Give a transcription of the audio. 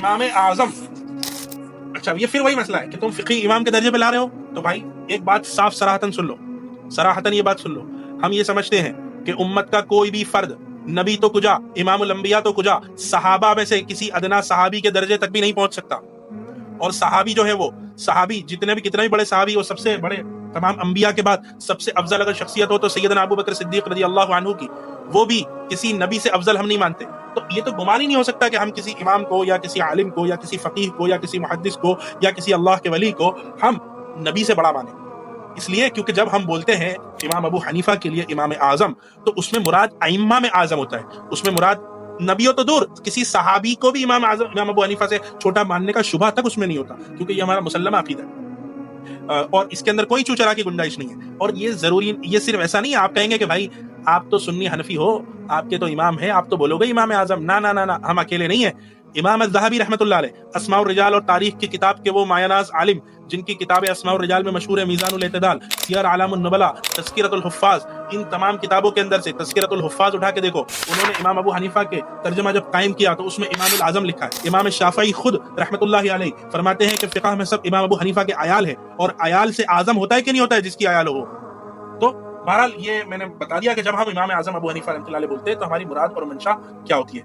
امام اعظم. اچھا یہ پھر وہی مسئلہ ہے کہ تم فقی امام کے درجے پہ لا رہے ہو. تو بھائی ایک بات صاف صراحتاً سن لو, صراحتاً یہ بات سن لو. ہم یہ سمجھتے ہیں کہ امت کا کوئی بھی فرد, نبی تو کجا, امام الانبیاء تو کجا, صحابہ میں سے کسی ادنا صحابی کے درجے تک بھی نہیں پہنچ سکتا. اور صحابی جو ہے وہ صحابی جتنے بھی بڑے صحابی, وہ سب سے بڑے تمام انبیاء کے بعد سب سے افضل اگر شخصیت ہو تو سیدنا ابو بکر صدیق رضی اللہ عنہ کی, وہ بھی کسی نبی سے افضل ہم نہیں مانتے. تو یہ تو گمان ہی نہیں ہو سکتا کہ ہم کسی امام کو یا کسی عالم کو یا کسی فقیہ کو یا کسی محدث کو یا کسی اللہ کے ولی کو ہم نبی سے بڑا مانیں. اس لیے کیونکہ جب ہم بولتے ہیں امام ابو حنیفہ کے لیے امام اعظم, تو اس میں مراد ائمہ میں اعظم ہوتا ہے. اس میں مراد نبیوں تو دور, کسی صحابی کو بھی امام ابو حنیفہ سے چھوٹا ماننے کا شبہ تک اس میں نہیں ہوتا, کیونکہ یہ ہمارا مسلمہ عقیدہ ہے اور اس کے اندر کوئی چوچرا کی گنجائش نہیں ہے. اور یہ ضروری, یہ صرف ایسا نہیں ہے آپ کہیں گے کہ بھائی آپ تو سنی حنفی ہو, آپ کے تو امام ہیں, آپ تو بولو گے امام اعظم. نہ نہ نہ, ہم اکیلے نہیں ہیں. امام الذہبی رحمۃ اللہ علیہ, اسماء الرجال اور تاریخ کی کتاب کے وہ مایہ ناز عالم جن کی کتاب اسماء الرجال میں مشہور ہے میزان الاعتدال, سیر اعلام النبلاء, تذکرۃ الحفاظ, ان تمام کتابوں کے اندر سے تذکرۃ الحفاظ اٹھا کے دیکھو, انہوں نے امام ابو حنیفہ کے ترجمہ جب قائم کیا تو اس میں امام الاعظم لکھا ہے. امام شافعی خود رحمۃ اللہ علیہ فرماتے ہیں کہ فقہ میں سب امام ابو حنیفہ کے عیال ہیں, اور عیال سے اعظم ہوتا ہے کہ نہیں ہوتا ہے جس کی عیال ہو. تو بہرحال یہ میں نے بتا دیا کہ جب ہم امام اعظم ابو حنیفہ رحمۃ اللہ علیہ بولتے ہیں تو ہماری مراد اور منشا کیا ہوتی ہے.